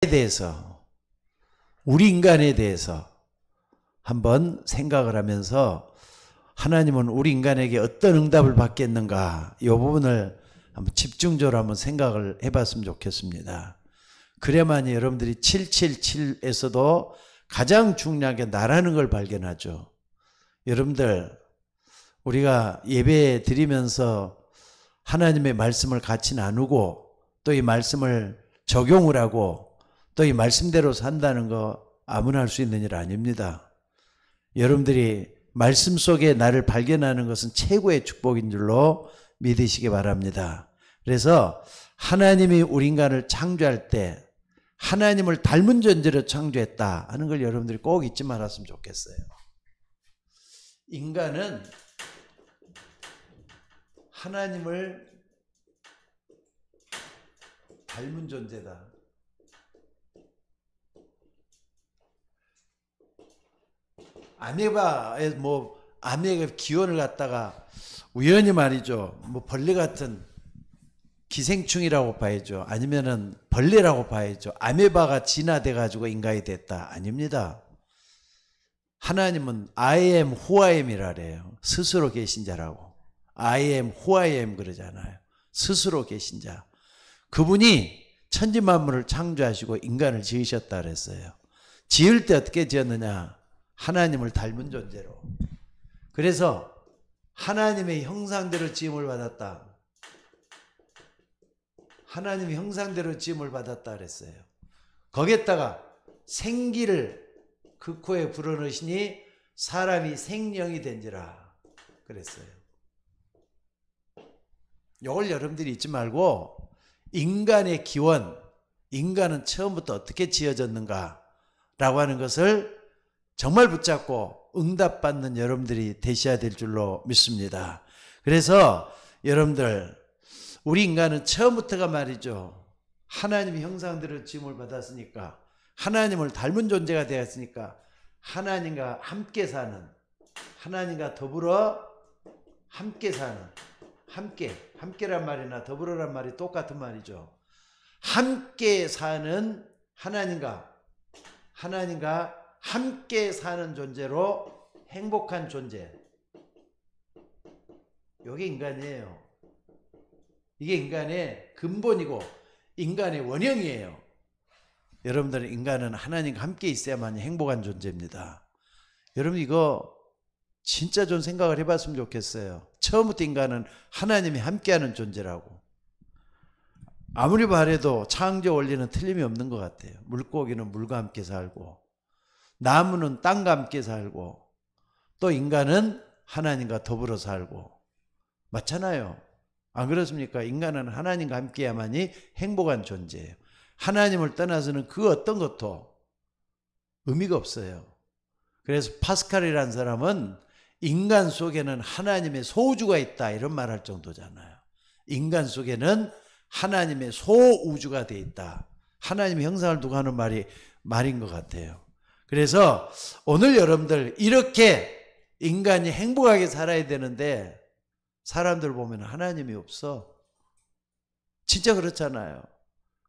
대해서, 우리 인간에 대해서 한번 생각을 하면서 하나님은 우리 인간에게 어떤 응답을 받겠는가, 이 부분을 한번 집중적으로 한번 생각을 해봤으면 좋겠습니다. 그래야만이 여러분들이 777에서도 가장 중요한 게 나라는 걸 발견하죠. 여러분들, 우리가 예배 드리면서 하나님의 말씀을 같이 나누고 또 이 말씀을 적용을 하고 또 이 말씀대로 산다는 거 아무나 할 수 있는 일 아닙니다. 여러분들이 말씀 속에 나를 발견하는 것은 최고의 축복인 줄로 믿으시기 바랍니다. 그래서 하나님이 우리 인간을 창조할 때 하나님을 닮은 존재로 창조했다 하는 걸 여러분들이 꼭 잊지 말았으면 좋겠어요. 인간은 하나님을 닮은 존재다. 아메바의 아메바 기원을 갖다가 우연히 말이죠. 벌레 같은 기생충이라고 봐야죠. 아니면은 벌레라고 봐야죠. 아메바가 진화돼 가지고 인간이 됐다. 아닙니다. 하나님은 I am who I am이라 그래요. 스스로 계신 자라고. I am who I am 그러잖아요. 스스로 계신 자. 그분이 천지만물을 창조하시고 인간을 지으셨다 그랬어요. 지을 때 어떻게 지었느냐? 하나님을 닮은 존재로. 그래서 하나님의 형상대로 지음을 받았다. 하나님의 형상대로 지음을 받았다 그랬어요. 거기에다가 생기를 그 코에 불어넣으시니 사람이 생령이 된지라 그랬어요. 이걸 여러분들이 잊지 말고 인간의 기원, 인간은 처음부터 어떻게 지어졌는가 라고 하는 것을 정말 붙잡고 응답받는 여러분들이 되셔야 될 줄로 믿습니다. 그래서 여러분들, 우리 인간은 처음부터가 말이죠. 하나님의 형상대로 지음을 받았으니까, 하나님을 닮은 존재가 되었으니까 하나님과 함께 사는, 하나님과 더불어 함께 사는, 함께란 말이나 더불어란 말이 똑같은 말이죠. 함께 사는 하나님과 함께 사는 존재로 행복한 존재. 이게 인간이에요. 이게 인간의 근본이고 인간의 원형이에요. 여러분들은 인간은 하나님과 함께 있어야만 행복한 존재입니다. 여러분 이거 진짜 좀 생각을 해봤으면 좋겠어요. 처음부터 인간은 하나님이 함께하는 존재라고. 아무리 말해도 창조 원리는 틀림이 없는 것 같아요. 물고기는 물과 함께 살고, 나무는 땅과 함께 살고, 또 인간은 하나님과 더불어 살고. 맞잖아요. 안 그렇습니까? 인간은 하나님과 함께야만이 행복한 존재예요. 하나님을 떠나서는 그 어떤 것도 의미가 없어요. 그래서 파스칼이라는 사람은 인간 속에는 하나님의 소우주가 있다 이런 말 할 정도잖아요. 인간 속에는 하나님의 소우주가 돼 있다. 하나님의 형상을 두고 하는 말인 것 같아요. 그래서 오늘 여러분들 이렇게 인간이 행복하게 살아야 되는데 사람들 보면 하나님이 없어. 진짜 그렇잖아요.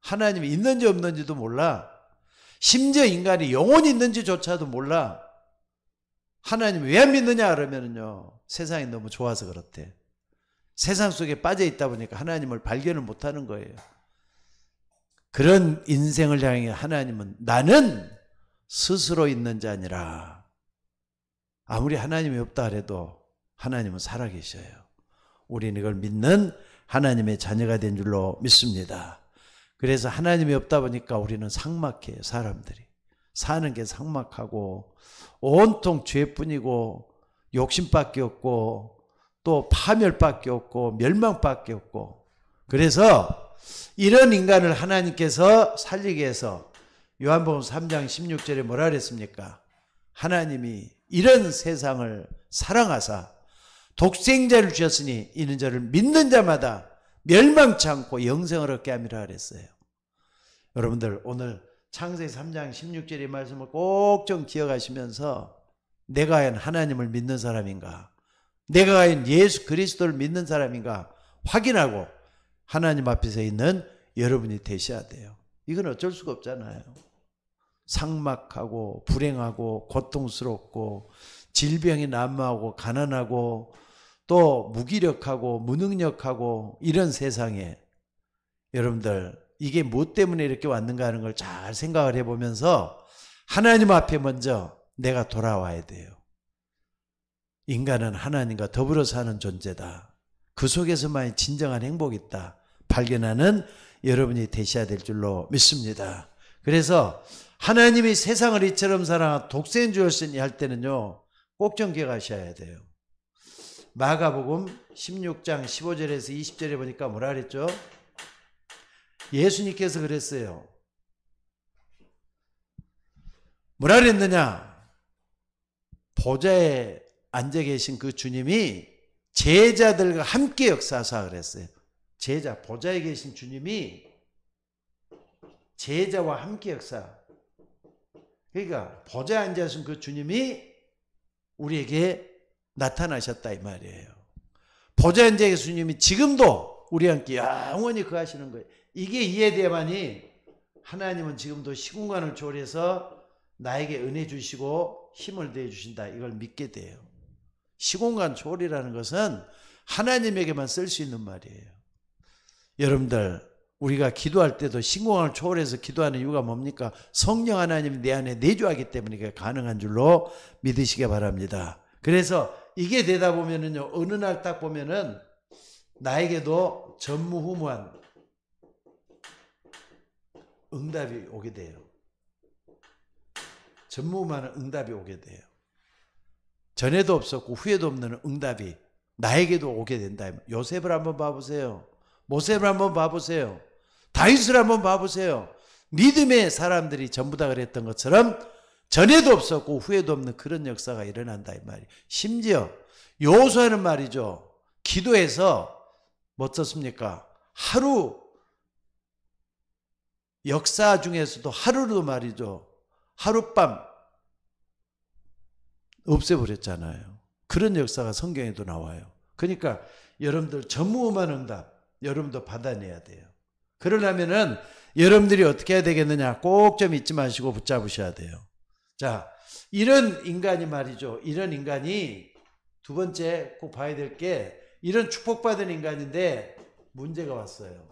하나님이 있는지 없는지도 몰라. 심지어 인간이 영혼이 있는지조차도 몰라. 하나님 왜 안 믿느냐 그러면요, 세상이 너무 좋아서 그렇대. 세상 속에 빠져 있다 보니까 하나님을 발견을 못하는 거예요. 그런 인생을 향해 하나님은 나는 스스로 있는 자니라. 아무리 하나님이 없다 해도 하나님은 살아계셔요. 우리는 이걸 믿는 하나님의 자녀가 된 줄로 믿습니다. 그래서 하나님이 없다 보니까 우리는 삭막해요. 사람들이 사는 게 삭막하고 온통 죄뿐이고 욕심밖에 없고 또 파멸밖에 없고 멸망밖에 없고. 그래서 이런 인간을 하나님께서 살리기 위해서 요한복음 3장 16절에 뭐라 그랬습니까? 하나님이 이런 세상을 사랑하사 독생자를 주셨으니 이는 저를 믿는 자마다 멸망치 않고 영생을 얻게 함이라 그랬어요. 여러분들 오늘 창세기 3장 16절의 말씀을 꼭 좀 기억하시면서 내가 과연 하나님을 믿는 사람인가, 내가 과연 예수 그리스도를 믿는 사람인가 확인하고 하나님 앞에 서 있는 여러분이 되셔야 돼요. 이건 어쩔 수가 없잖아요. 삭막하고 불행하고 고통스럽고 질병이 난무하고 가난하고 또 무기력하고 무능력하고 이런 세상에 여러분들 이게 무엇 때문에 이렇게 왔는가 하는 걸 잘 생각을 해보면서 하나님 앞에 먼저 내가 돌아와야 돼요. 인간은 하나님과 더불어 사는 존재다. 그 속에서만 진정한 행복이 있다. 발견하는 여러분이 되셔야 될 줄로 믿습니다. 그래서 하나님이 세상을 이처럼 사랑하 독생을 주었으니 할 때는요, 꼭 좀 기억하셔야 돼요. 마가복음 16장 15절에서 20절에 보니까 뭐라 그랬죠? 예수님께서 그랬어요. 뭐라 그랬느냐? 보좌에 앉아 계신 그 주님이 제자들과 함께 역사하사 그랬어요. 제자, 보좌에 계신 주님이 제자와 함께 역사. 그러니까 보좌에 앉아 계신 그 주님이 우리에게 나타나셨다 이 말이에요. 보좌에 앉아 계신 주님이 지금도 우리와 함께 영원히 거하시는 거예요. 이게 이해돼야만이 하나님은 지금도 시공간을 초월해서 나에게 은혜 주시고 힘을 더해 주신다. 이걸 믿게 돼요. 시공간 초월이라는 것은 하나님에게만 쓸 수 있는 말이에요. 여러분들, 우리가 기도할 때도 시공간을 초월해서 기도하는 이유가 뭡니까? 성령 하나님이 내 안에 내주하기 때문에 그게 가능한 줄로 믿으시기 바랍니다. 그래서 이게 되다 보면은요, 어느 날 딱 보면은 나에게도 전무후무한 응답이 오게 돼요. 전무후무한 응답이 오게 돼요. 전에도 없었고 후에도 없는 응답이 나에게도 오게 된다. 요셉을 한번 봐보세요. 모세를 한번 봐보세요. 다윗을 한번 봐보세요. 믿음의 사람들이 전부 다 그랬던 것처럼 전에도 없었고 후에도 없는 그런 역사가 일어난다 이 말이에요. 심지어 여호수아는 말이죠. 기도해서 뭐 썼습니까? 하루 역사 중에서도 하루도 말이죠. 하룻밤 없애버렸잖아요. 그런 역사가 성경에도 나와요. 그러니까 여러분들 전무후무한 응답 여러분도 받아내야 돼요. 그러려면은 여러분들이 어떻게 해야 되겠느냐 꼭 좀 잊지 마시고 붙잡으셔야 돼요. 자, 이런 인간이 말이죠. 이런 인간이 두 번째 꼭 봐야 될 게 이런 축복받은 인간인데 문제가 왔어요.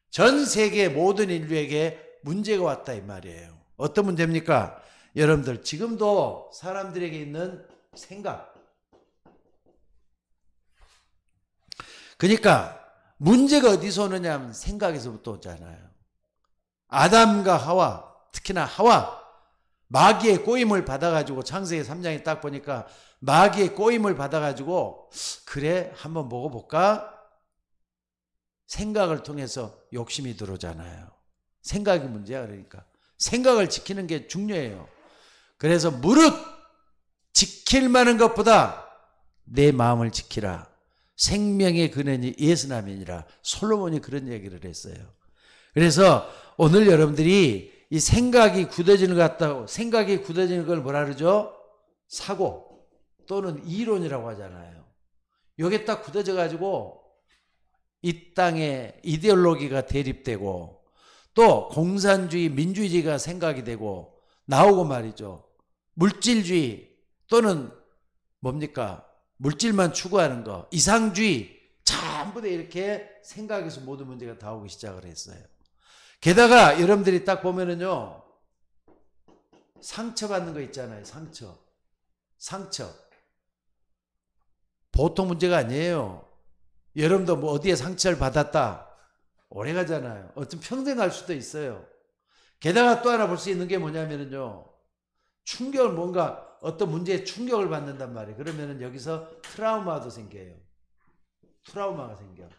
전 세계 모든 인류에게 문제가 왔다 이 말이에요. 어떤 문제입니까? 여러분들 지금도 사람들에게 있는 생각. 그러니까 문제가 어디서 오느냐 하면 생각에서부터 오잖아요. 아담과 하와, 특히나 하와 마귀의 꼬임을 받아가지고 창세기 3장에 딱 보니까 마귀의 꼬임을 받아가지고 그래 한번 먹어볼까? 생각을 통해서 욕심이 들어오잖아요. 생각이 문제야. 그러니까 생각을 지키는 게 중요해요. 그래서 무릇 지킬 만한 것보다 내 마음을 지키라. 생명의 근원이 예수남이니라. 솔로몬이 그런 얘기를 했어요. 그래서 오늘 여러분들이 이 생각이 굳어지는 것 같다고, 생각이 굳어지는 걸 뭐라 그러죠? 사고 또는 이론이라고 하잖아요. 요게 딱 굳어져 가지고 이 땅에 이데올로기가 대립되고 또 공산주의, 민주주의가 생각이 되고 나오고 말이죠. 물질주의 또는 뭡니까? 물질만 추구하는 거, 이상주의 전부 다 이렇게 생각에서 모든 문제가 다 오기 시작을 했어요. 게다가 여러분들이 딱 보면은요, 상처받는 거 있잖아요. 상처. 보통 문제가 아니에요. 여러분도 뭐 어디에 상처를 받았다. 오래 가잖아요. 어떤 평생 갈 수도 있어요. 게다가 또 하나 볼 수 있는 게 뭐냐면은요, 충격을 뭔가 어떤 문제에 충격을 받는단 말이에요. 그러면은 여기서 트라우마도 생겨요. 트라우마가 생겨.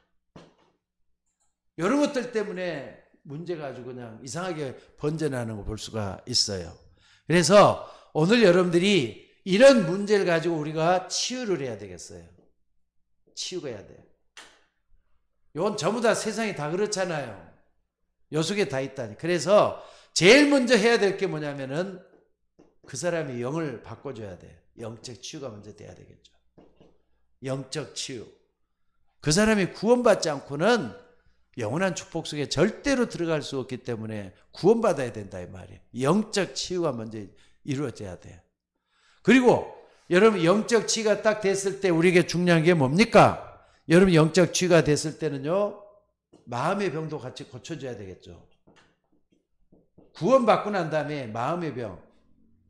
이런 것들 때문에 문제가 아주 그냥 이상하게 번져나는 거 볼 수가 있어요. 그래서 오늘 여러분들이 이런 문제를 가지고 우리가 치유를 해야 되겠어요. 치유가 해야 돼요. 이건 전부 다 세상이 다 그렇잖아요. 요 속에 다 있다니. 그래서 제일 먼저 해야 될 게 뭐냐면은 그 사람이 영을 바꿔줘야 돼요. 영적 치유가 먼저 돼야 되겠죠. 영적 치유. 그 사람이 구원받지 않고는 영원한 축복 속에 절대로 들어갈 수 없기 때문에 구원받아야 된다 이 말이에요. 영적 치유가 먼저 이루어져야 돼요. 그리고 여러분 영적 치유가 딱 됐을 때 우리에게 중요한 게 뭡니까? 여러분 영적 치유가 됐을 때는요, 마음의 병도 같이 고쳐줘야 되겠죠. 구원받고 난 다음에 마음의 병,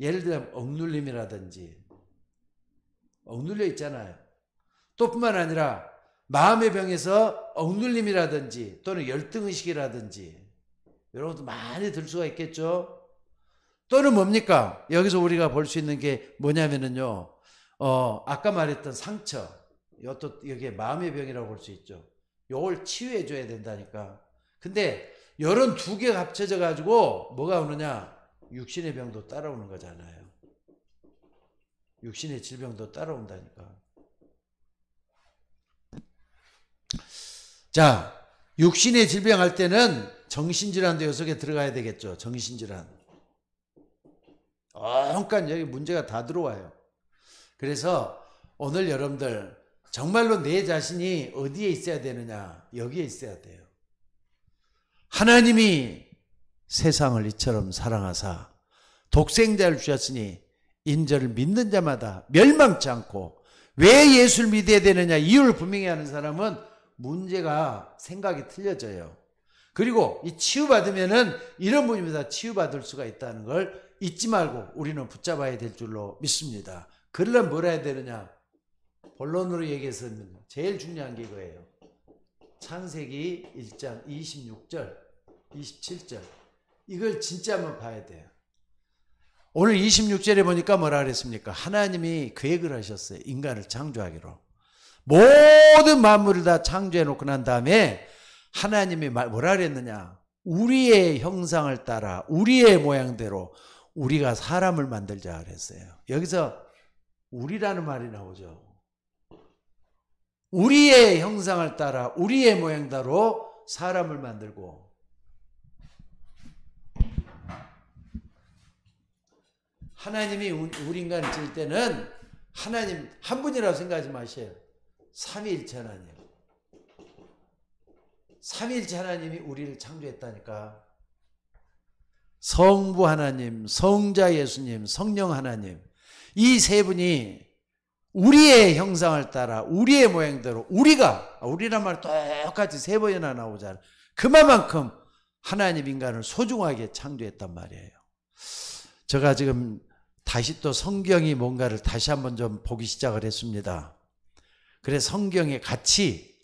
예를 들면 억눌림이라든지, 억눌려 있잖아요. 또 뿐만 아니라 마음의 병에서 억눌림이라든지 또는 열등의식이라든지 이런 것도 많이 들 수가 있겠죠. 또는 뭡니까? 여기서 우리가 볼 수 있는 게 뭐냐면은요, 아까 말했던 상처, 이것도 여기에 마음의 병이라고 볼 수 있죠. 요걸 치유해 줘야 된다니까. 근데 이런 두 개가 합쳐져 가지고 뭐가 오느냐? 육신의 병도 따라오는 거잖아요. 육신의 질병도 따라온다니까. 자, 육신의 질병 할 때는 정신질환도 요 속에 들어가야 되겠죠. 정신질환. 그러니까 여기 문제가 다 들어와요. 그래서 오늘 여러분들 정말로 내 자신이 어디에 있어야 되느냐? 여기에 있어야 돼요. 하나님이 세상을 이처럼 사랑하사 독생자를 주셨으니 인저를 믿는 자마다 멸망치 않고, 왜 예수를 믿어야 되느냐 이유를 분명히 하는 사람은 문제가 생각이 틀려져요. 그리고 이 치유받으면은 이런 분입니다. 치유받을 수가 있다는 걸 잊지 말고 우리는 붙잡아야 될 줄로 믿습니다. 그러려면 뭘 해야 되느냐? 본론으로 얘기해서는 제일 중요한 게 이거예요. 창세기 1장 26절, 27절. 이걸 진짜 한번 봐야 돼요. 오늘 26절에 보니까 뭐라 그랬습니까? 하나님이 계획을 하셨어요. 인간을 창조하기로. 모든 만물을 다 창조해 놓고 난 다음에 하나님이 뭐라 그랬느냐? 우리의 형상을 따라 우리의 모양대로 우리가 사람을 만들자 그랬어요. 여기서 우리라는 말이 나오죠. 우리의 형상을 따라 우리의 모양대로 사람을 만들고, 하나님이 우리 인간을 지을 때는 하나님 한 분이라고 생각하지 마세요. 삼위일체 하나님. 삼위일체 하나님이 우리를 창조했다니까. 성부 하나님, 성자 예수님, 성령 하나님, 이 세 분이 우리의 형상을 따라 우리의 모양대로 우리란 말 똑같이 세 번이나 나오잖아요. 그만큼 하나님 인간을 소중하게 창조했단 말이에요. 제가 지금 다시 또 성경이 뭔가를 다시 한번 좀 보기 시작을 했습니다. 그래서 성경의 가치,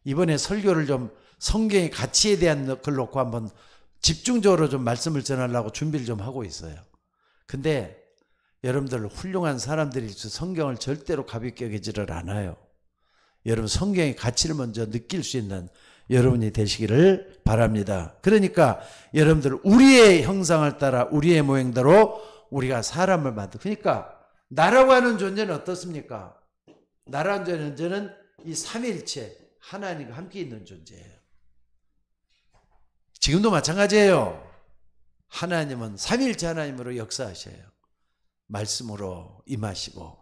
이번에 설교를 좀 성경의 가치에 대한 걸 놓고 한번 집중적으로 좀 말씀을 전하려고 준비를 좀 하고 있어요. 근데 여러분들 훌륭한 사람들이 성경을 절대로 가볍게 여기지를 않아요. 여러분 성경의 가치를 먼저 느낄 수 있는 여러분이 되시기를 바랍니다. 그러니까 여러분들 우리의 형상을 따라 우리의 모양대로 우리가 사람을 그러니까 나라고 하는 존재는 어떻습니까? 나라는 존재는 이 삼위일체 하나님과 함께 있는 존재예요. 지금도 마찬가지예요. 하나님은 삼위일체 하나님으로 역사하셔요. 말씀으로 임하시고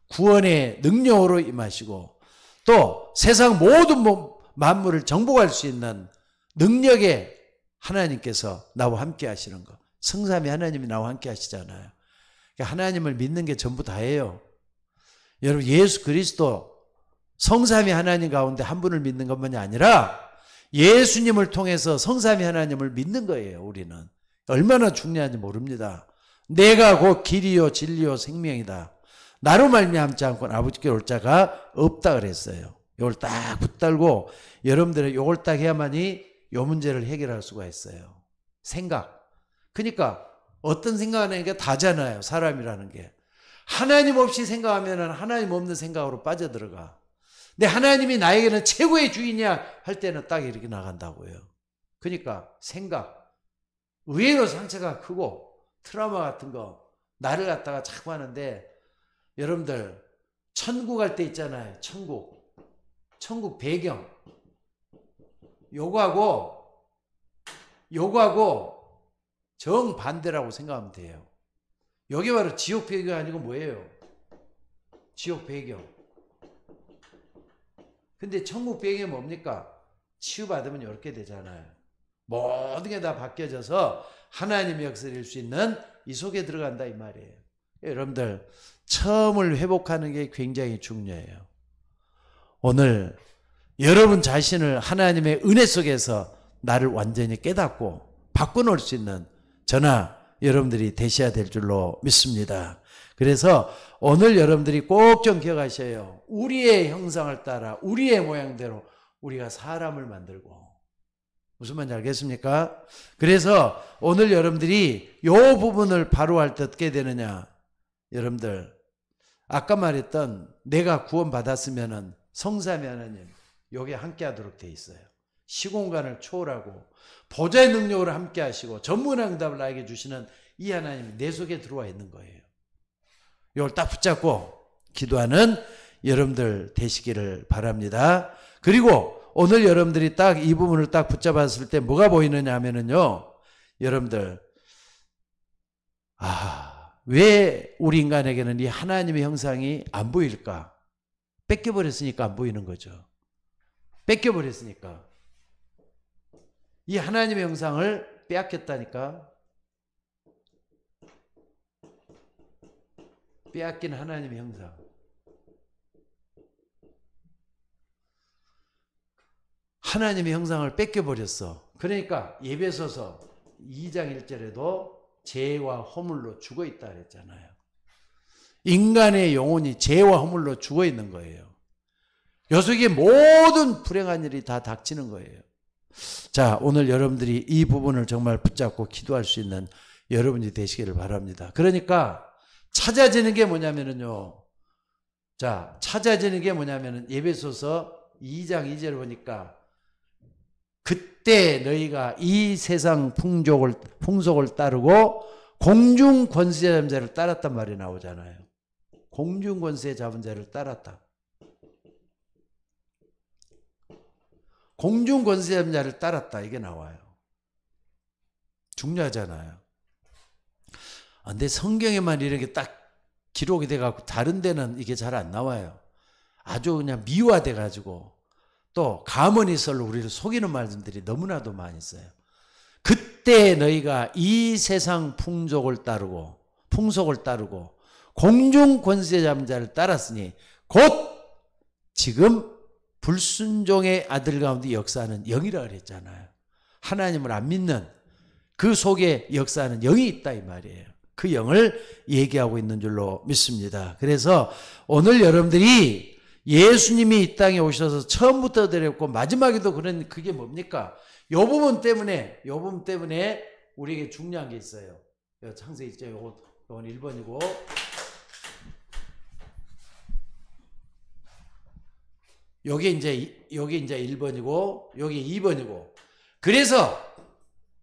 구원의 능력으로 임하시고 또 세상 모든 만물을 정복할 수 있는 능력에 하나님께서 나와 함께 하시는 것. 성삼위 하나님이 나와 함께 하시잖아요. 그러니까 하나님을 믿는 게 전부 다예요. 여러분 예수 그리스도 성삼위 하나님 가운데 한 분을 믿는 것만이 아니라 예수님을 통해서 성삼위 하나님을 믿는 거예요. 우리는 얼마나 중요한지 모릅니다. 내가 곧 길이요 진리요 생명이다. 나로 말미암지 않고는 아버지께 올 자가 없다 그랬어요. 이걸 딱 붙들고 여러분들은 이걸 딱 해야만이 이 문제를 해결할 수가 있어요. 생각. 그러니까 어떤 생각하는 게 다잖아요. 사람이라는 게. 하나님 없이 생각하면 하나님 없는 생각으로 빠져들어가. 근데 하나님이 나에게는 최고의 주인이야 할 때는 딱 이렇게 나간다고요. 그러니까 생각. 의외로 상처가 크고 트라우마 같은 거 나를 갖다가 자꾸 하는데 여러분들 천국 갈 때 있잖아요. 천국 배경 요거하고 정반대라고 생각하면 돼요. 여기 바로 지옥 배경이 아니고 뭐예요? 지옥 배경. 근데 천국 배경이 뭡니까? 치유받으면 이렇게 되잖아요. 모든 게 다 바뀌어져서 하나님의 역사를 이룰 수 있는 이 속에 들어간다 이 말이에요. 여러분들 처음을 회복하는 게 굉장히 중요해요. 오늘 여러분 자신을 하나님의 은혜 속에서 나를 완전히 깨닫고 바꿔놓을 수 있는 저나 여러분들이 되셔야 될 줄로 믿습니다. 그래서 오늘 여러분들이 꼭 좀 기억하셔요. 우리의 형상을 따라 우리의 모양대로 우리가 사람을 만들고, 무슨 말인지 알겠습니까? 그래서 오늘 여러분들이 이 부분을 바로 할 때 어떻게 되느냐, 여러분들 아까 말했던 내가 구원받았으면은 성삼위 하나님 여기에 함께 하도록 돼 있어요. 시공간을 초월하고 보좌의 능력으로 함께 하시고 전문한 응답을 나에게 주시는 이 하나님이 내 속에 들어와 있는 거예요. 이걸 딱 붙잡고 기도하는 여러분들 되시기를 바랍니다. 그리고 오늘 여러분들이 딱 이 부분을 딱 붙잡았을 때 뭐가 보이느냐 하면은요, 여러분들 왜 우리 인간에게는 이 하나님의 형상이 안 보일까? 뺏겨버렸으니까 안 보이는 거죠. 뺏겨버렸으니까. 이 하나님의 형상을 빼앗겼다니까. 빼앗긴 하나님의 형상. 하나님의 형상을 뺏겨버렸어. 그러니까 에베소서 2장 1절에도 죄와 허물로 죽어있다 그랬잖아요. 인간의 영혼이 죄와 허물로 죽어있는 거예요. 요 속에 모든 불행한 일이 다 닥치는 거예요. 자, 오늘 여러분들이 이 부분을 정말 붙잡고 기도할 수 있는 여러분이 되시기를 바랍니다. 그러니까 찾아지는 게 뭐냐면은요, 자, 찾아지는 게 뭐냐면은 에베소서 2장 2절 보니까 그때 너희가 이 세상 풍속을 따르고 공중 권세 잡은 자를 따랐단 말이 나오잖아요. 공중 권세 잡은 자를 따랐다. 공중 권세 잡은 자를 따랐다 이게 나와요. 중요하잖아요. 근데 성경에만 이렇게 딱 기록이 돼갖고 다른 데는 이게 잘 안 나와요. 아주 그냥 미화돼가지고 또 가문이설로 우리를 속이는 말들이 너무나도 많이 있어요. 그때 너희가 이 세상 풍속을 따르고 공중 권세 잡은 자를 따랐으니 곧 지금 불순종의 아들 가운데 역사하는 영이라 그랬잖아요. 하나님을 안 믿는 그 속에 역사하는 영이 있다 이 말이에요. 그 영을 얘기하고 있는 줄로 믿습니다. 그래서 오늘 여러분들이 예수님이 이 땅에 오셔서 처음부터 드렸고 마지막에도 그런 그게 뭡니까? 요 부분 때문에 우리에게 중요한 게 있어요. 창세기 1장 요건 1번이고 여기 이제 1번이고 여기 2번이고, 그래서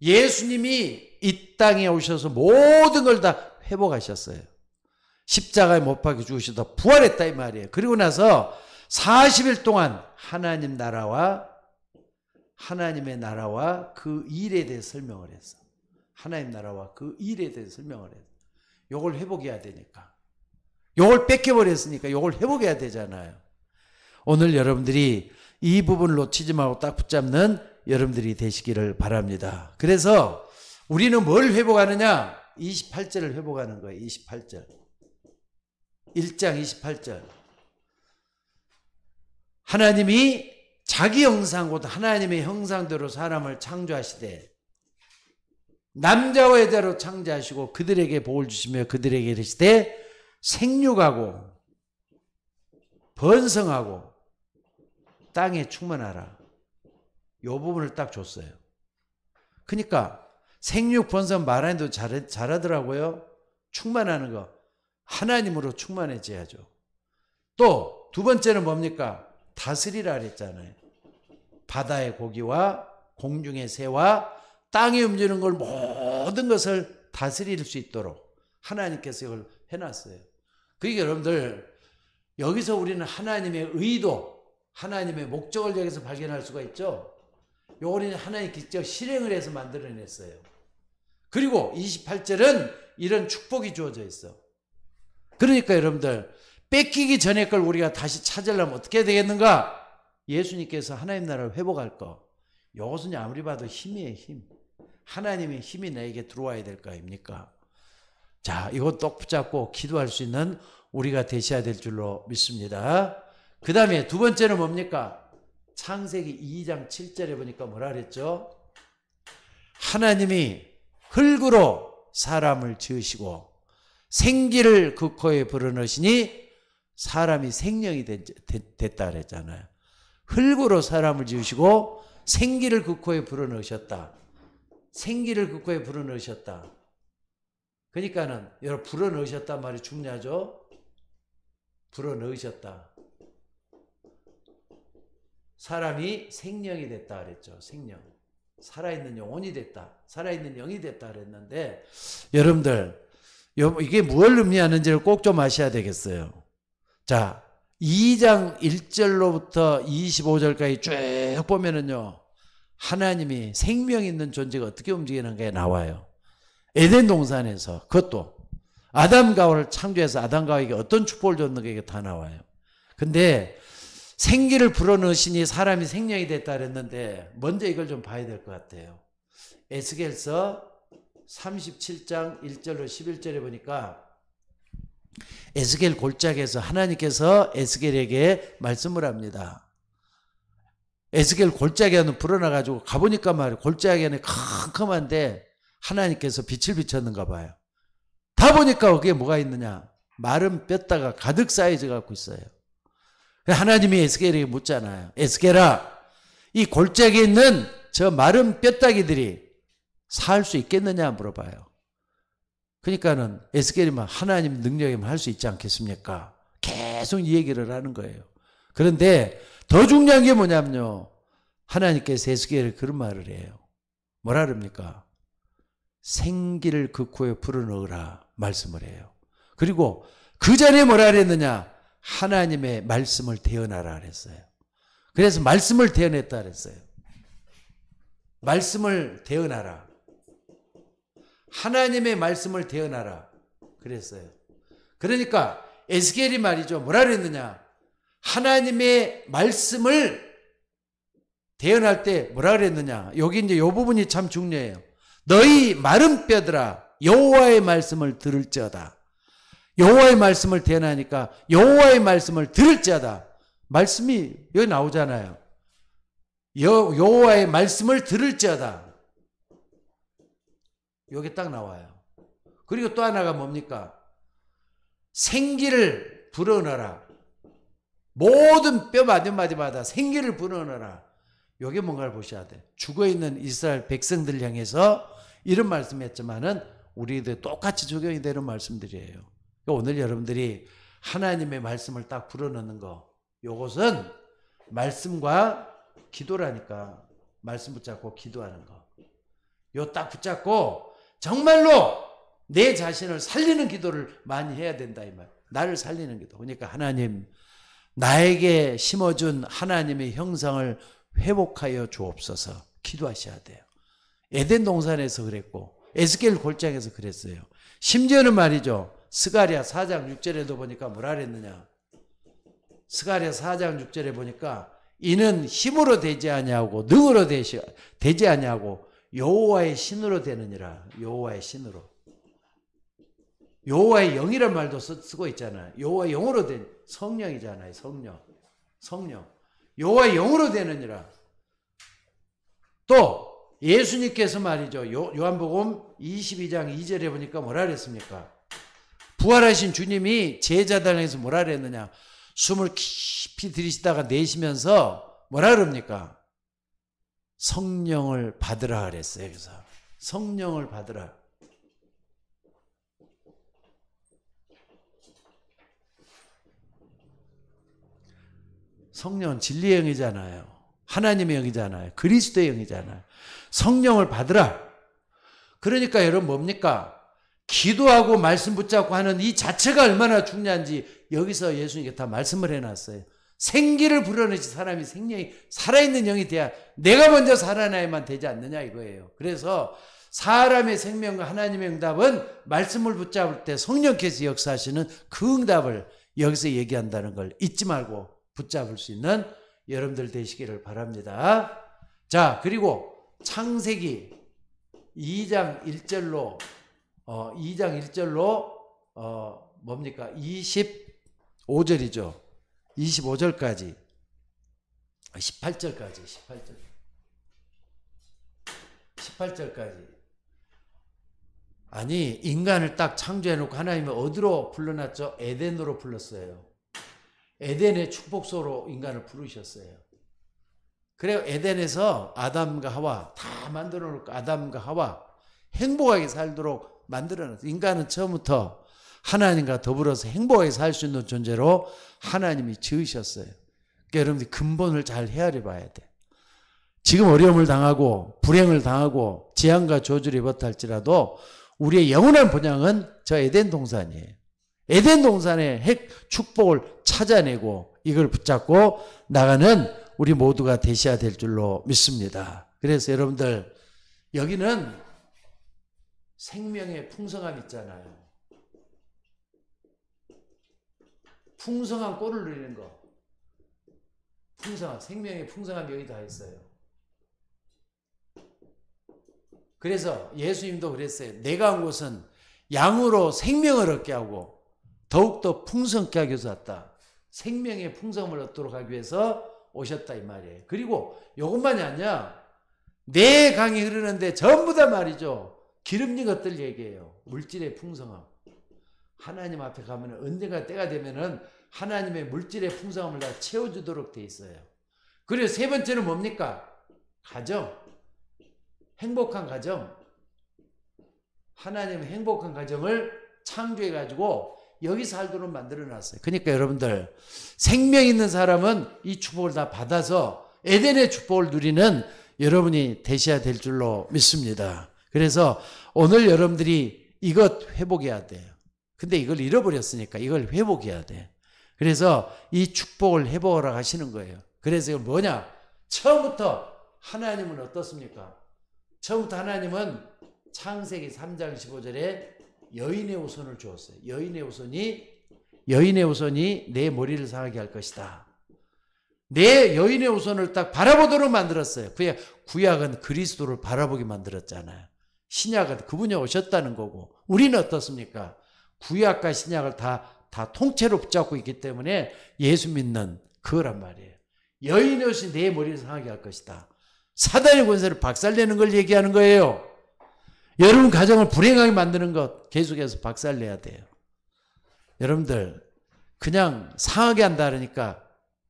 예수님이 이 땅에 오셔서 모든 걸 다 회복하셨어요. 십자가에 못 박혀 죽으시다 부활했다 이 말이에요. 그리고 나서 40일 동안 하나님의 나라와 그 일에 대해 설명을 했어. 하나님 나라와 그 일에 대해 설명을 했어. 요걸 회복해야 되니까. 요걸 뺏겨버렸으니까 요걸 회복해야 되잖아요. 오늘 여러분들이 이 부분을 놓치지 말고 딱 붙잡는 여러분들이 되시기를 바랍니다. 그래서 우리는 뭘 회복하느냐? 28절을 회복하는 거예요. 28절. 1장 28절. 하나님이 자기 형상 곧 하나님의 형상대로 사람을 창조하시되 남자와 여자로 창조하시고 그들에게 복을 주시며 그들에게 이르시되 생육하고 번성하고 땅에 충만하라. 이 부분을 딱 줬어요. 그러니까 생육 번성 말 안 해도 잘하더라고요. 충만하는 거. 하나님으로 충만해져야죠. 또 두 번째는 뭡니까? 다스리라 그랬잖아요. 바다의 고기와 공중의 새와 땅에 움직이는 걸 모든 것을 다스릴 수 있도록 하나님께서 이걸 해놨어요. 그러니까 여러분들 여기서 우리는 하나님의 의도, 하나님의 목적을 여기서 발견할 수가 있죠. 요거는 하나님 직접 실행을 해서 만들어냈어요. 그리고 28절은 이런 축복이 주어져 있어. 그러니까 여러분들 뺏기기 전에 걸 우리가 다시 찾으려면 어떻게 해야 되겠는가? 예수님께서 하나님 나라를 회복할 거. 이것은 아무리 봐도 힘이에요, 힘. 하나님의 힘이 나에게 들어와야 될 거 아닙니까? 자, 이거 똑 붙잡고 기도할 수 있는 우리가 되셔야 될 줄로 믿습니다. 그 다음에 두 번째는 뭡니까? 창세기 2장 7절에 보니까 뭐라 그랬죠? 하나님이 흙으로 사람을 지으시고 생기를 그 코에 불어넣으시니 사람이 생명이 됐다 그랬잖아요. 흙으로 사람을 지으시고 생기를 그 코에 불어넣으셨다. 생기를 그 코에 불어넣으셨다. 그러니까는 여러분 불어넣으셨단 말이 중요하죠. 불어넣으셨다. 사람이 생명이 됐다 그랬죠. 생명. 살아있는 영혼이 됐다. 살아있는 영이 됐다 그랬는데 여러분들 이게 무엇을 의미하는지를 꼭 좀 아셔야 되겠어요. 자, 2장 1절로부터 25절까지 쭉 보면은요. 하나님이 생명 있는 존재가 어떻게 움직이는가에 나와요. 에덴 동산에서 그것도 아담과 하와를 창조해서 아담과 하와에게 어떤 축복을 줬는가 다 나와요. 근데 생기를 불어넣으시니 사람이 생명이 됐다 그랬는데 먼저 이걸 좀 봐야 될 것 같아요. 에스겔서 37장 1절로 11절에 보니까 에스겔 골짜기에서 하나님께서 에스겔에게 말씀을 합니다. 에스겔 골짜기 안에 불어나가지고 가보니까 말이에요. 골짜기 안에 캄캄한데 하나님께서 빛을 비쳤는가 봐요. 다 보니까 거기에 뭐가 있느냐? 마른 뼈다가 가득 쌓여져 갖고 있어요. 하나님이 에스겔에게 묻잖아요. 에스겔아, 이 골짜기에 있는 저 마른 뼈다귀들이 살 수 있겠느냐 물어봐요. 그러니까는 에스겔이 하나님 능력이면 할 수 있지 않겠습니까? 계속 이 얘기를 하는 거예요. 그런데 더 중요한 게 뭐냐면요. 하나님께서 에스겔에 그런 말을 해요. 뭐라 그럽니까? 생기를 그 코에 불어넣으라 말씀을 해요. 그리고 그 전에 뭐라 그랬느냐? 하나님의 말씀을 대언하라 그랬어요. 그래서 말씀을 대언했다 그랬어요. 말씀을 대언하라. 하나님의 말씀을 대언하라 그랬어요. 그러니까 에스겔이 말이죠. 뭐라 그랬느냐? 하나님의 말씀을 대언할 때 뭐라 그랬느냐? 여기 이제 이 부분이 참 중요해요. 너희 마른 뼈들아 여호와의 말씀을 들을지어다. 여호와의 말씀을 대언하니까 여호와의 말씀을 들을지어다. 말씀이 여기 나오잖아요. 여호와의 말씀을 들을지어다. 여기 딱 나와요. 그리고 또 하나가 뭡니까? 생기를 불어넣어라. 모든 뼈 마디마디마다 생기를 불어넣어라. 여기 뭔가를 보셔야 돼. 죽어있는 이스라엘 백성들 향해서 이런 말씀했지만은 우리들 똑같이 적용이 되는 말씀들이에요. 오늘 여러분들이 하나님의 말씀을 딱 불어넣는 거, 요것은 말씀과 기도라니까. 말씀 붙잡고 기도하는 거. 요 딱 붙잡고 정말로 내 자신을 살리는 기도를 많이 해야 된다 이 말. 나를 살리는 기도. 그러니까 하나님, 나에게 심어준 하나님의 형상을 회복하여 주옵소서. 기도하셔야 돼요. 에덴 동산에서 그랬고 에스겔 골짜기에서 그랬어요. 심지어는 말이죠. 스가랴 4장 6절에도 보니까 뭐라 그랬느냐? 스가랴 4장 6절에 보니까 이는 힘으로 되지 아니하고 능으로 되지 아니하고 여호와의 신으로 되느니라. 여호와의 신으로. 여호와의 영이란 말도 쓰고 있잖아요. 여호와의 영으로 된 성령이잖아요. 성령. 여호와의 영으로 되느니라. 또 예수님께서 말이죠. 요한복음 22장 2절에 보니까 뭐라 그랬습니까? 부활하신 주님이 제자단에서 뭐라 그랬느냐? 숨을 깊이 들이시다가 내쉬면서 뭐라 그럽니까? 성령을 받으라 그랬어요. 그래서 성령을 받으라. 성령은 진리의 영이잖아요. 하나님의 영이잖아요. 그리스도의 영이잖아요. 성령을 받으라. 그러니까 여러분 뭡니까? 기도하고 말씀 붙잡고 하는 이 자체가 얼마나 중요한지 여기서 예수님께 다 말씀을 해놨어요. 생기를 불어넣지 사람이 생명이 살아있는 영이 돼야 내가 먼저 살아나야만 되지 않느냐 이거예요. 그래서 사람의 생명과 하나님의 응답은 말씀을 붙잡을 때 성령께서 역사하시는 그 응답을 여기서 얘기한다는 걸 잊지 말고 붙잡을 수 있는 여러분들 되시기를 바랍니다. 자, 그리고 창세기 2장 1절로 2장 1절로 뭡니까? 25절이죠. 25절까지 18절까지 18절까지 아니 인간을 딱 창조해놓고 하나님은 어디로 불러놨죠? 에덴으로 불렀어요. 에덴의 축복소로 인간을 부르셨어요. 그래요. 에덴에서 아담과 하와 다 만들어 놓고 아담과 하와 행복하게 살도록 만들어놨어요. 인간은 처음부터 하나님과 더불어서 행복하게 살 수 있는 존재로 하나님이 지으셨어요. 그러니까 여러분들이 근본을 잘 헤아려 봐야 돼. 지금 어려움을 당하고 불행을 당하고 재앙과 저주를 입었다 할지라도 우리의 영원한 본향은 저 에덴 동산이에요. 에덴 동산의 축복을 찾아내고 이걸 붙잡고 나가는 우리 모두가 되셔야 될 줄로 믿습니다. 그래서 여러분들 여기는 생명의 풍성함 있잖아요. 풍성한 꼴을 누리는 거. 풍성함, 생명의 풍성함이 여기 다 있어요. 그래서 예수님도 그랬어요. 내가 온 곳은 양으로 생명을 얻게 하고 더욱더 풍성케 하기 위해서 왔다. 생명의 풍성함을 얻도록 하기 위해서 오셨다 이 말이에요. 그리고 이것만이 아니야. 내 강이 흐르는데 전부 다 말이죠. 기름진 것들 얘기해요. 물질의 풍성함. 하나님 앞에 가면 언젠가 때가 되면은 하나님의 물질의 풍성함을 다 채워주도록 돼 있어요. 그리고 세 번째는 뭡니까? 가정. 행복한 가정. 하나님의 행복한 가정을 창조해가지고 여기 살도록 만들어놨어요. 그러니까 여러분들 생명 있는 사람은 이 축복을 다 받아서 에덴의 축복을 누리는 여러분이 되셔야 될 줄로 믿습니다. 그래서 오늘 여러분들이 이것 회복해야 돼요. 근데 이걸 잃어버렸으니까 이걸 회복해야 돼. 그래서 이 축복을 회복하라 하시는 거예요. 그래서 이건 뭐냐? 처음부터 하나님은 어떻습니까? 처음부터 하나님은 창세기 3장 15절에 여인의 후손을 주었어요. 여인의 후손이 내 머리를 상하게 할 것이다. 내 여인의 후손을 딱 바라보도록 만들었어요. 구약은 그리스도를 바라보게 만들었잖아요. 신약은 그분이 오셨다는 거고 우리는 어떻습니까? 구약과 신약을 다 통째로 붙잡고 있기 때문에 예수 믿는 그거란 말이에요. 여인의 후손이 내 머리를 상하게 할 것이다. 사단의 권세를 박살내는 걸 얘기하는 거예요. 여러분 가정을 불행하게 만드는 것 계속해서 박살내야 돼요. 여러분들 그냥 상하게 한다 그러니까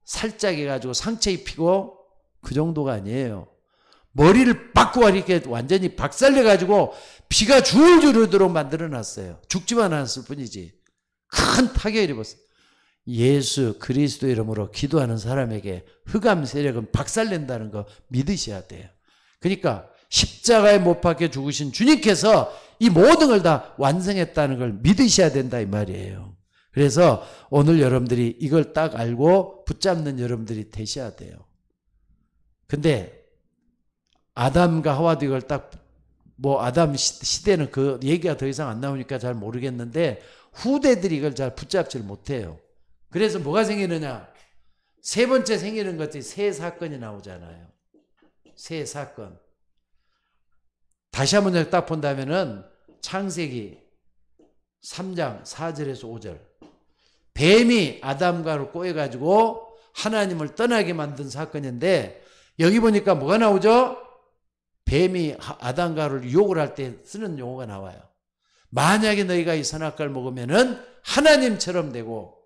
살짝 해가지고 상처 입히고 그 정도가 아니에요. 머리를 바꾸고 이렇게 완전히 박살내가지고 피가 줄줄 흐르도록 만들어놨어요. 죽지만 않았을 뿐이지. 큰 타격을 입었어요. 예수 그리스도 이름으로 기도하는 사람에게 흑암 세력은 박살낸다는 거 믿으셔야 돼요. 그러니까 십자가에 못 박혀 죽으신 주님께서 이 모든 걸 다 완성했다는 걸 믿으셔야 된다 이 말이에요. 그래서 오늘 여러분들이 이걸 딱 알고 붙잡는 여러분들이 되셔야 돼요. 근데 아담과 하와도 이걸 딱 아담 시대는 그 얘기가 더 이상 안 나오니까 잘 모르겠는데 후대들이 이걸 잘 붙잡지를 못해요. 그래서 뭐가 생기느냐? 세 번째 생기는 것이 새 사건이 나오잖아요. 새 사건. 다시 한번 딱 본다면은 창세기 3장 4절에서 5절. 뱀이 아담과를 꼬여가지고 하나님을 떠나게 만든 사건인데 여기 보니까 뭐가 나오죠? 뱀이 아담과를 유혹을 할 때 쓰는 용어가 나와요. 만약에 너희가 이 선악과를 먹으면은 하나님처럼 되고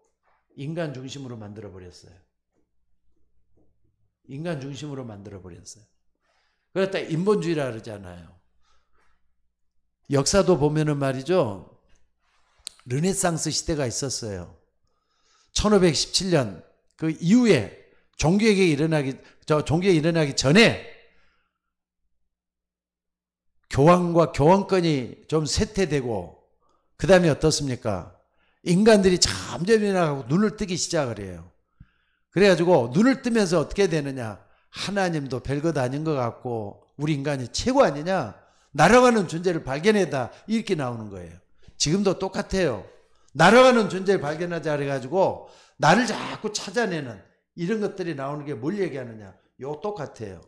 인간 중심으로 만들어버렸어요. 인간 중심으로 만들어버렸어요. 그렇다 인본주의라 그러잖아요. 역사도 보면은 말이죠. 르네상스 시대가 있었어요. 1517년 그 이후에 종교개혁이 일어나기 전에 교황과 교황권이 좀 쇠퇴되고 그 다음에 어떻습니까? 인간들이 점점 일어나고 눈을 뜨기 시작을 해요. 그래가지고 눈을 뜨면서 어떻게 되느냐? 하나님도 별것 아닌 것 같고 우리 인간이 최고 아니냐? 날아가는 존재를 발견해다 이렇게 나오는 거예요. 지금도 똑같아요. 날아가는 존재를 발견하자 그래가지고 나를 자꾸 찾아내는 이런 것들이 나오는 게 뭘 얘기하느냐? 요 똑같아요.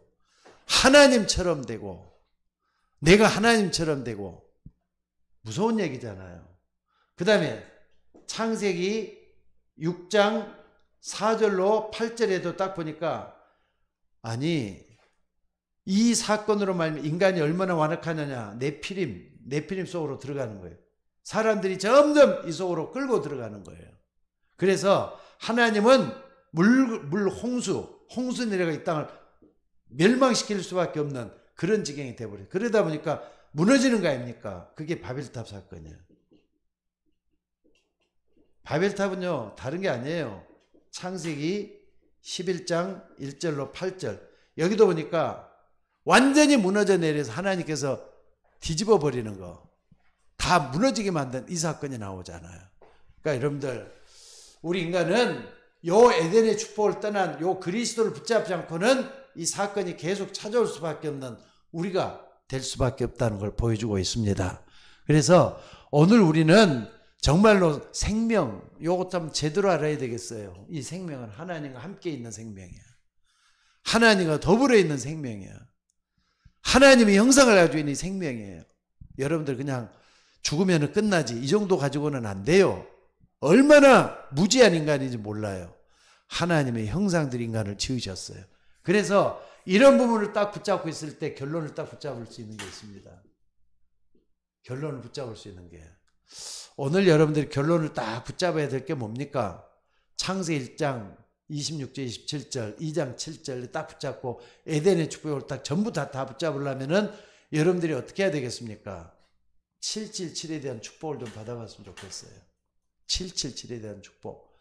하나님처럼 되고 내가 하나님처럼 되고 무서운 얘기잖아요. 그 다음에 창세기 6장 4절로 8절에도 딱 보니까 아니 이 사건으로 말하면 인간이 얼마나 완악하느냐 네피림 속으로 들어가는 거예요. 사람들이 점점 이 속으로 끌고 들어가는 거예요. 그래서 하나님은 홍수 내려가 이 땅을 멸망시킬 수밖에 없는 그런 지경이 돼버려요. 그러다 보니까 무너지는 거 아닙니까? 그게 바벨탑 사건이에요. 바벨탑은요 다른 게 아니에요. 창세기 11장 1절로 8절 여기도 보니까 완전히 무너져 내려서 하나님께서 뒤집어 버리는 거, 다 무너지게 만든 이 사건이 나오잖아요. 그러니까 여러분들 우리 인간은 요 에덴의 축복을 떠난 요 그리스도를 붙잡지 않고는 이 사건이 계속 찾아올 수밖에 없는 우리가 될 수밖에 없다는 걸 보여주고 있습니다. 그래서 오늘 우리는 정말로 생명, 요것도 한번 제대로 알아야 되겠어요. 이 생명은 하나님과 함께 있는 생명이야. 하나님과 더불어 있는 생명이야. 하나님의 형상을 가지고 있는 생명이에요. 여러분들 그냥 죽으면 끝나지 이 정도 가지고는 안 돼요. 얼마나 무지한 인간인지 몰라요. 하나님의 형상들이 인간을 지으셨어요. 그래서 이런 부분을 딱 붙잡고 있을 때 결론을 딱 붙잡을 수 있는 게 있습니다. 결론을 붙잡을 수 있는 게 오늘 여러분들이 결론을 딱 붙잡아야 될 게 뭡니까? 창세기 1장 26절 27절 2장 7절 딱 붙잡고 에덴의 축복을 딱 전부 다 붙잡으려면은 여러분들이 어떻게 해야 되겠습니까? 777에 대한 축복을 좀 받아봤으면 좋겠어요. 777에 대한 축복.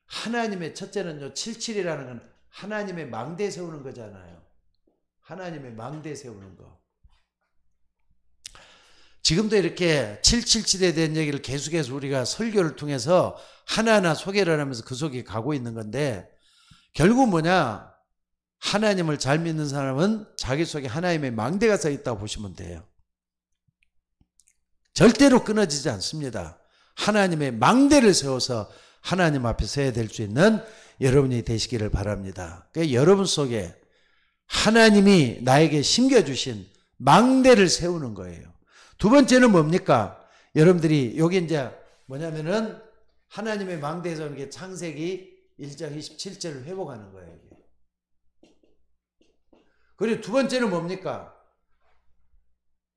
하나님의 첫째는요 77이라는 건 하나님의 망대 세우는 거잖아요. 하나님의 망대 세우는 거. 지금도 이렇게 777에 대한 얘기를 계속해서 우리가 설교를 통해서 하나하나 소개를 하면서 그 속에 가고 있는 건데 결국 뭐냐? 하나님을 잘 믿는 사람은 자기 속에 하나님의 망대가 서 있다고 보시면 돼요. 절대로 끊어지지 않습니다. 하나님의 망대를 세워서 하나님 앞에 서야 될 수 있는 여러분이 되시기를 바랍니다. 그러니까 여러분 속에 하나님이 나에게 심겨주신 망대를 세우는 거예요. 두 번째는 뭡니까? 여러분들이 여기 이제 뭐냐면은 하나님의 망대에서 오는 게 창세기 1장 27절을 회복하는 거예요. 그리고 두 번째는 뭡니까?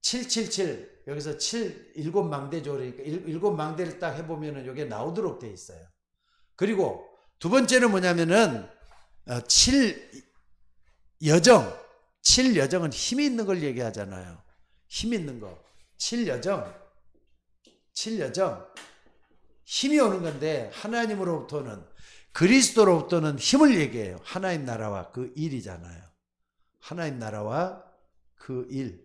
777 여기서 7 망대죠. 그러니까 7망대를 딱 해보면은 여기에 나오도록 돼 있어요. 그리고 두 번째는 뭐냐면은 7여정 7여정은 힘이 있는 걸 얘기하잖아요. 힘 있는 거 7여정 힘이 오는 건데 하나님으로부터는 그리스도로부터는 힘을 얘기해요. 하나님 나라와 그 일이잖아요. 하나님 나라와 그 일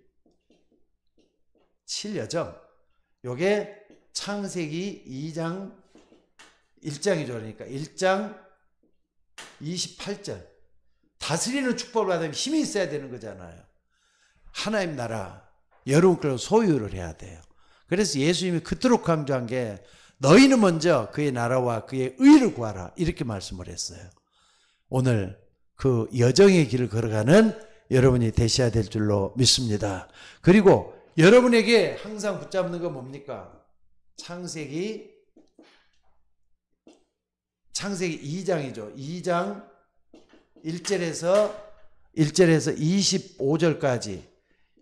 7여정 요게 창세기 2장 1장이죠. 그러니까 1장 28절 다스리는 축복을 받으면 힘이 있어야 되는 거잖아요. 하나님 나라 여러분 걸 소유를 해야 돼요. 그래서 예수님이 그토록 강조한 게 너희는 먼저 그의 나라와 그의 의를 구하라 이렇게 말씀을 했어요. 오늘 그 여정의 길을 걸어가는 여러분이 되셔야 될 줄로 믿습니다. 그리고 여러분에게 항상 붙잡는 건 뭡니까? 창세기 2장이죠. 2장 1절에서 25절까지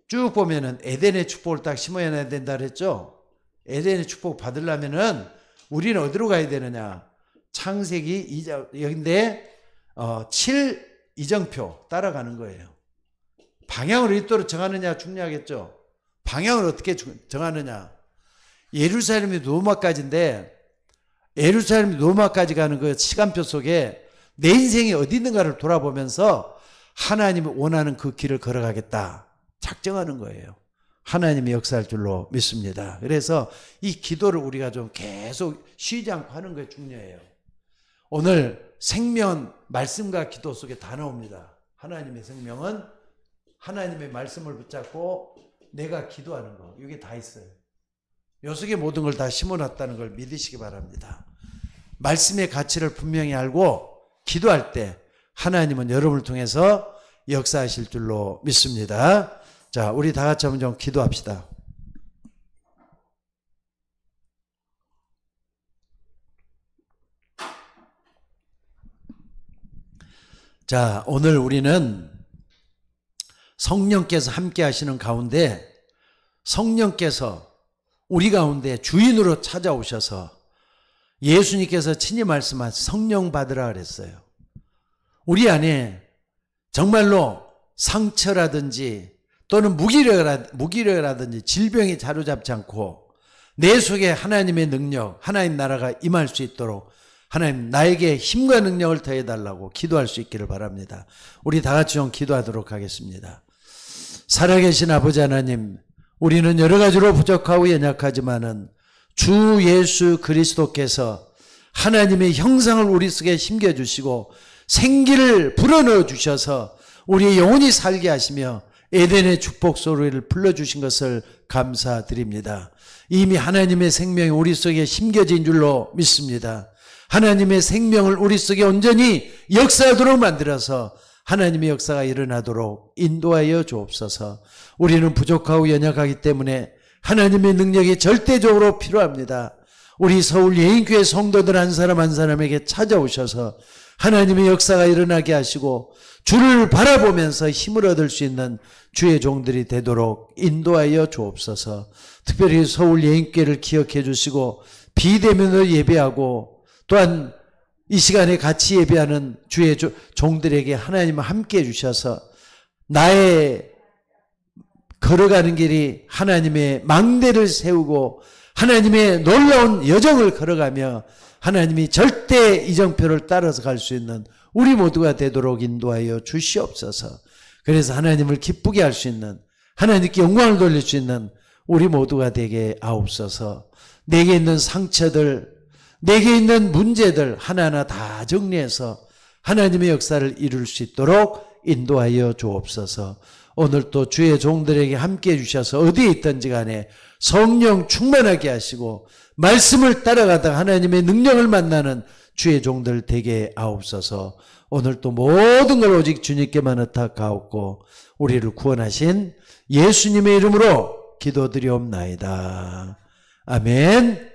쭉 보면은 에덴의 축복을 딱 심어야 된다 그랬죠. 에덴의 축복 받으려면은 우리는 어디로 가야 되느냐? 창세기 2장 여기인데 7 이정표 따라가는 거예요. 방향을 어디로 정하느냐 중요하겠죠. 방향을 어떻게 정하느냐? 예루살렘이 로마까지인데 예루살렘이 로마까지 가는 그 시간표 속에 내 인생이 어디 있는가를 돌아보면서 하나님이 원하는 그 길을 걸어가겠다 작정하는 거예요. 하나님이 역사할 줄로 믿습니다. 그래서 이 기도를 우리가 좀 계속 쉬지 않고 하는 게 중요해요. 오늘 생명 말씀과 기도 속에 다 나옵니다. 하나님의 생명은 하나님의 말씀을 붙잡고 내가 기도하는 거 이게 다 있어요. 요 속에 모든 걸 다 심어놨다는 걸 믿으시기 바랍니다. 말씀의 가치를 분명히 알고 기도할 때 하나님은 여러분을 통해서 역사하실 줄로 믿습니다. 자, 우리 다 같이 한번 좀 기도합시다. 자, 오늘 우리는 성령께서 함께 하시는 가운데 성령께서 우리 가운데 주인으로 찾아오셔서 예수님께서 친히 말씀하신 성령 받으라 그랬어요. 우리 안에 정말로 상처라든지 또는 무기력이라든지 질병이 자로잡지 않고 내 속에 하나님의 능력, 하나님 나라가 임할 수 있도록 하나님 나에게 힘과 능력을 더해달라고 기도할 수 있기를 바랍니다. 우리 다 같이 좀 기도하도록 하겠습니다. 살아계신 아버지 하나님, 우리는 여러 가지로 부족하고 연약하지만은 주 예수 그리스도께서 하나님의 형상을 우리 속에 심겨주시고 생기를 불어넣어 주셔서 우리 영혼이 살게 하시며 에덴의 축복 소리를 불러주신 것을 감사드립니다. 이미 하나님의 생명이 우리 속에 심겨진 줄로 믿습니다. 하나님의 생명을 우리 속에 온전히 역사하도록 만들어서 하나님의 역사가 일어나도록 인도하여 주옵소서. 우리는 부족하고 연약하기 때문에 하나님의 능력이 절대적으로 필요합니다. 우리 서울 예인교회 성도들 한 사람 한 사람에게 찾아오셔서 하나님의 역사가 일어나게 하시고 주를 바라보면서 힘을 얻을 수 있는 주의 종들이 되도록 인도하여 주옵소서. 특별히 서울 예인교회를 기억해 주시고 비대면으로 예배하고 또한 이 시간에 같이 예배하는 주의 종들에게 하나님은 함께 해주셔서 나의 걸어가는 길이 하나님의 망대를 세우고 하나님의 놀라운 여정을 걸어가며 하나님이 절대 이정표를 따라서 갈 수 있는 우리 모두가 되도록 인도하여 주시옵소서. 그래서 하나님을 기쁘게 할 수 있는, 하나님께 영광을 돌릴 수 있는 우리 모두가 되게 하옵소서. 내게 있는 상처들, 내게 있는 문제들 하나하나 다 정리해서 하나님의 역사를 이룰 수 있도록 인도하여 주옵소서. 오늘 또 주의 종들에게 함께 해주셔서 어디에 있든지 간에 성령 충만하게 하시고 말씀을 따라가다가 하나님의 능력을 만나는 주의 종들 되게 하옵소서. 오늘 또 모든 걸 오직 주님께만 의탁하옵고 우리를 구원하신 예수님의 이름으로 기도드리옵나이다. 아멘.